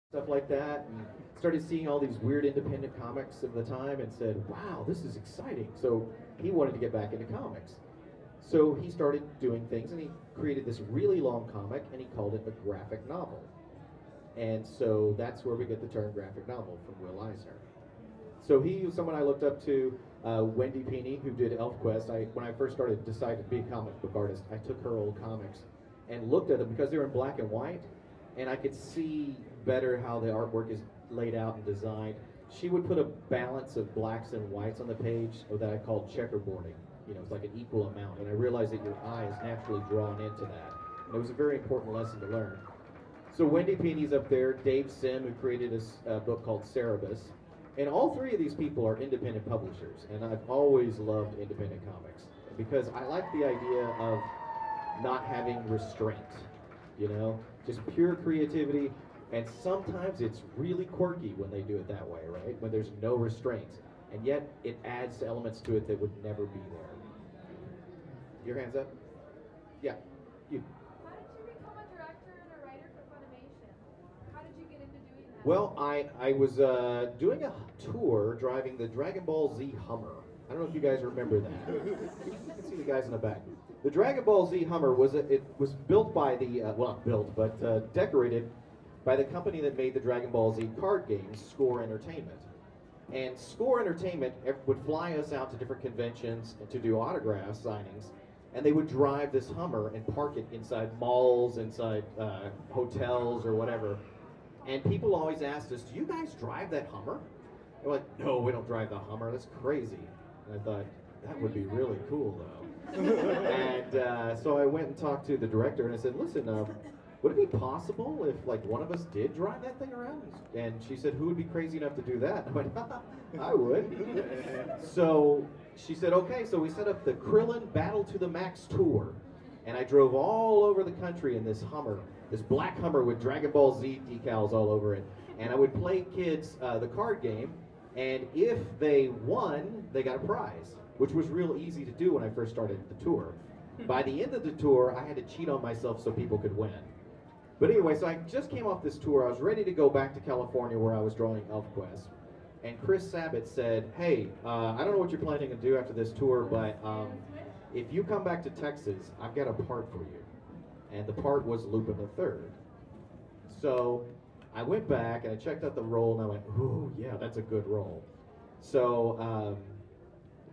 stuff like that, and started seeing all these weird independent comics of the time and said, wow, this is exciting. So he wanted to get back into comics. So he started doing things, and he created this really long comic, and he called it a graphic novel. And so that's where we get the term graphic novel from Will Eisner. So he was someone I looked up to. Wendy Pini, who did ElfQuest. When I first started decided to be a comic book artist, I took her old comics and looked at them because they were in black and white, and I could see better how the artwork is laid out and designed. She would put a balance of blacks and whites on the page that I called checkerboarding. You know, it's like an equal amount, and I realized that your eye is naturally drawn into that. And it was a very important lesson to learn. So Wendy Pini's up there, Dave Sim, who created this book called Cerebus. And all three of these people are independent publishers, and I've always loved independent comics because I like the idea of not having restraint, you know, just pure creativity, and sometimes it's really quirky when they do it that way, right? When there's no restraint, and yet it adds elements to it that would never be there. Your hands up? Yeah, you. How did you become a director and a writer for Funimation? How did you get into doing that? Well, I was doing a tour driving the Dragon Ball Z Hummer. I don't know if you guys remember that. You can see the guys in the back. The Dragon Ball Z Hummer was built by the well, not built, but decorated by the company that made the Dragon Ball Z card games, Score Entertainment. And Score Entertainment would fly us out to different conventions and to do autograph signings, and they would drive this Hummer and park it inside malls, inside hotels, or whatever. And people always asked us, "Do you guys drive that Hummer?" They're like, "No, we don't drive the Hummer. That's crazy." And I thought that would be really cool, though. And so I went and talked to the director, and I said, "Listen, would it be possible if like one of us did drive that thing around?" And she said, "Who would be crazy enough to do that?" I went, "I would." So she said, "Okay." So we set up the Krillin Battle to the Max tour, and I drove all over the country in this Hummer, this black Hummer with Dragon Ball Z decals all over it, and I would play kids the card game, and if they won, they got a prize, which was real easy to do when I first started the tour. By the end of the tour, I had to cheat on myself so people could win. But anyway, so I just came off this tour. I was ready to go back to California where I was drawing ElfQuest. And Chris Sabat said, "Hey, I don't know what you're planning to do after this tour, but if you come back to Texas, I've got a part for you." And the part was Lupin the Third. So I went back and I checked out the role, and I went, "Ooh, yeah, that's a good role." So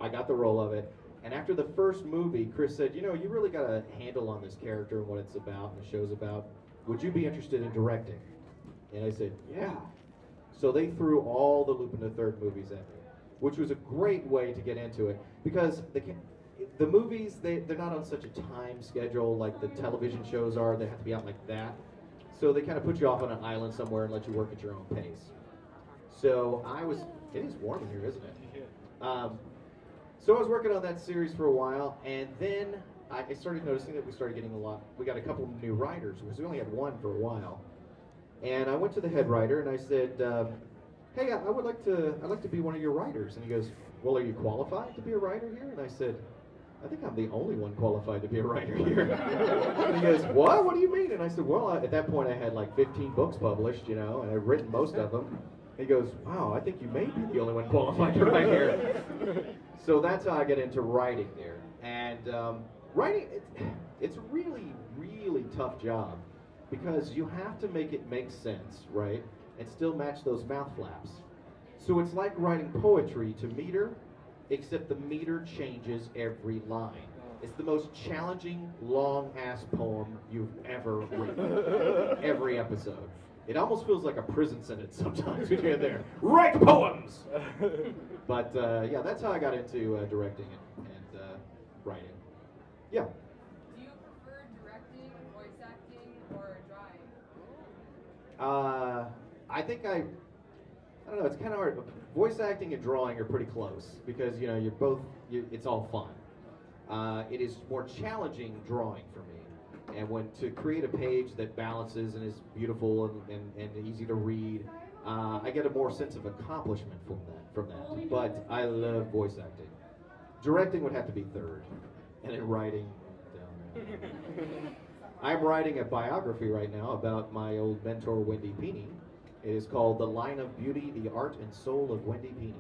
I got the role of it. And after the first movie, Chris said, "You know, you really got a handle on this character and what it's about and the show's about. Would you be interested in directing?" And I said, "Yeah." So they threw all the Lupin the Third movies at me, which was a great way to get into it because the movies, they're not on such a time schedule like the television shows are. They have to be out like that. So they kind of put you off on an island somewhere and let you work at your own pace. So it is warm in here, isn't it? So I was working on that series for a while, and then I started noticing that we got a couple new writers, because we only had one for a while. And I went to the head writer and I said, "Hey, I'd like to be one of your writers." And he goes, "Well, are you qualified to be a writer here?" And I said, "I think I'm the only one qualified to be a writer here." And he goes, "What? What do you mean?" And I said, "Well, at that point I had like 15 books published, you know, and I'd written most of them." He goes, "Wow, I think you may be the only one qualified to write here." So that's how I get into writing there. And writing, it's a really, really tough job because you have to make it make sense, right? And still match those mouth flaps. So it's like writing poetry to meter, except the meter changes every line. It's the most challenging, long-ass poem you've ever written. Every episode. It almost feels like a prison sentence sometimes when you're there. Write poems! But yeah, that's how I got into directing and writing. Yeah. Do you prefer directing, voice acting, or drawing? I think I don't know, it's kind of hard. Voice acting and drawing are pretty close because, you know, it's all fun. It is more challenging drawing for me. And to create a page that balances and is beautiful and easy to read, I get a more sense of accomplishment from that. But I love voice acting. Directing would have to be third. And then writing, down there. I'm writing a biography right now about my old mentor, Wendy Pini. It is called The Line of Beauty, The Art and Soul of Wendy Pini.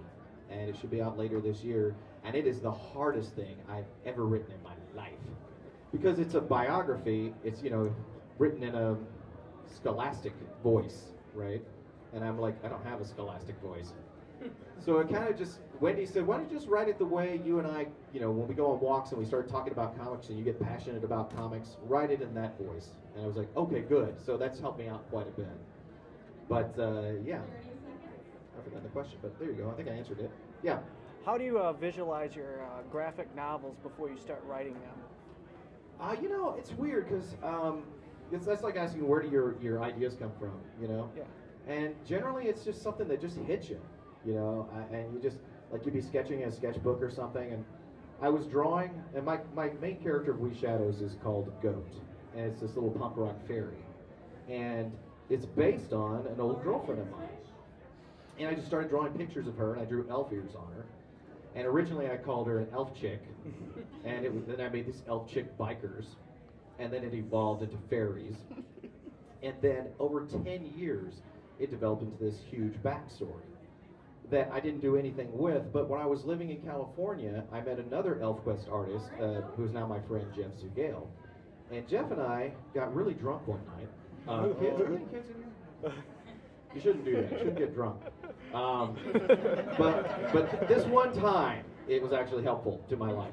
And it should be out later this year. And it is the hardest thing I've ever written in my life. Because it's a biography, it's, you know, written in a scholastic voice, right? And I'm like, I don't have a scholastic voice. So it kind of just, Wendy said, why don't you just write it the way you and I, you know, when we go on walks and we start talking about comics and you get passionate about comics, write it in that voice. And I was like, okay, good. So that's helped me out quite a bit. But, yeah. I forgot the question, but there you go. I think I answered it. Yeah. How do you visualize your graphic novels before you start writing them? You know, it's weird because that's like asking where do your ideas come from, you know? Yeah. And generally it's just something that just hits you, you know, and you just, like you'd be sketching in a sketchbook or something, and I was drawing, and my main character of We Shadows is called Goat, and it's this little punk rock fairy, and it's based on an old girlfriend of mine. And I just started drawing pictures of her, and I drew elf ears on her. And originally I called her an elf chick, and then I made these elf chick bikers, and then it evolved into fairies. And then over 10 years, it developed into this huge backstory that I didn't do anything with. But when I was living in California, I met another ElfQuest artist, who's now my friend Jeff Zugale. And Jeff and I got really drunk one night. Kids, are there any kids in here? You shouldn't do that. You shouldn't get drunk. But this one time, it was actually helpful to my life.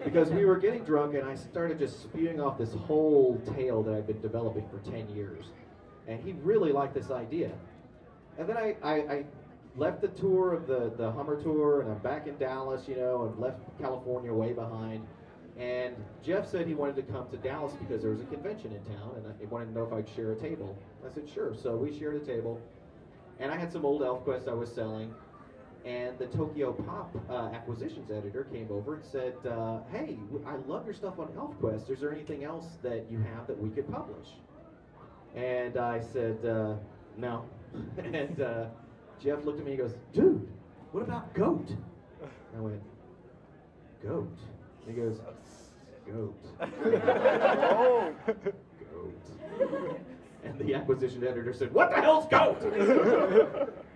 Because we were getting drunk, and I started just spewing off this whole tale that I'd been developing for 10 years. And he really liked this idea. And then I left the tour of the Hummer tour, and I'm back in Dallas, you know, and left California way behind. And Jeff said he wanted to come to Dallas because there was a convention in town, and he wanted to know if I'd share a table. I said, sure. So we shared a table. And I had some old ElfQuest I was selling, and the Tokyo Pop acquisitions editor came over and said, hey, I love your stuff on ElfQuest. Is there anything else that you have that we could publish? And I said, no. And Jeff looked at me and goes, dude, what about Goat? And I went, Goat? And he goes, Goat. Oh. Goat. And the acquisition editor said, what the hell's Goat?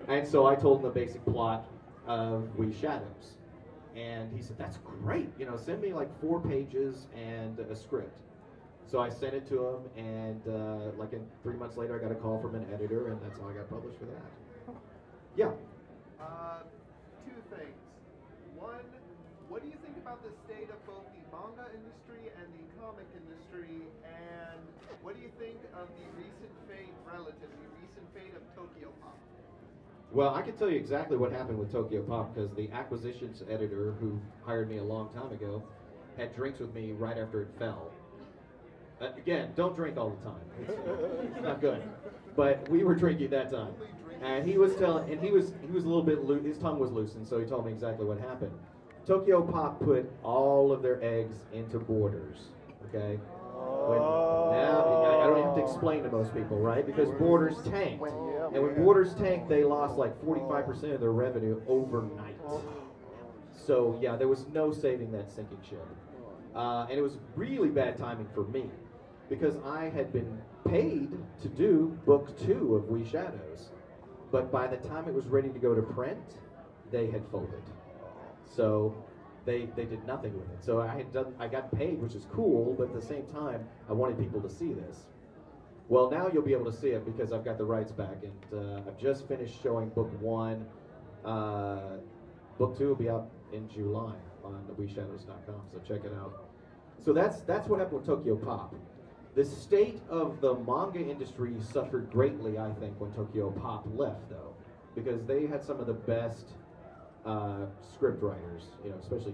And so I told him the basic plot of We Shadows. And he said, that's great. You know, send me like 4 pages and a script. So I sent it to him, and like 3 months later, I got a call from an editor, and that's how I got published for that. Yeah. 2 things. One, what do you think about the state of both the manga industry and the comic industry, and what do you think of the recent fate of Tokyo Pop? Well, I can tell you exactly what happened with Tokyo Pop, because the acquisitions editor who hired me a long time ago had drinks with me right after it fell. Again, don't drink all the time. It's not good. But we were drinking that time. And he was telling, and he was a little bit loose, his tongue was loosened, so he told me exactly what happened. Tokyo Pop put all of their eggs into Borders, okay? Now, I don't have to explain to most people, right? Because Borders tanked. And when Borders tanked, they lost like 45% of their revenue overnight. So, yeah, there was no saving that sinking ship. And it was really bad timing for me, because I had been paid to do book 2 of We Shadows. But by the time it was ready to go to print, they had folded. So they did nothing with it. So I got paid, which is cool, but at the same time, I wanted people to see this. Well, now you'll be able to see it because I've got the rights back, and I've just finished showing book 1. Book 2 will be out in July on wehshadows.com, so check it out. So that's what happened with Tokyo Pop. The state of the manga industry suffered greatly, I think, when Tokyo Pop left, though, because they had some of the best script writers, you know, especially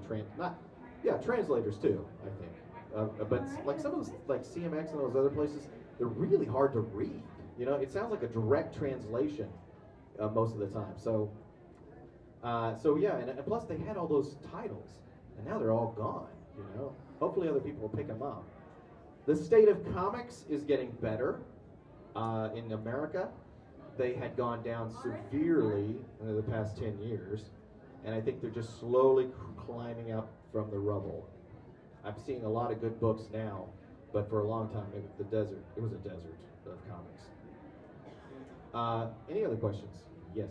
translators too, I think. But like some of those, like CMX and those other places, they're really hard to read. You know, it sounds like a direct translation most of the time. So yeah, and plus they had all those titles, and now they're all gone. You know, hopefully other people will pick them up. The state of comics is getting better in America. They had gone down severely in the past 10 years, and I think they're just slowly climbing up from the rubble. I'm seeing a lot of good books now, but for a long time it was a desert of comics. Any other questions? Yes.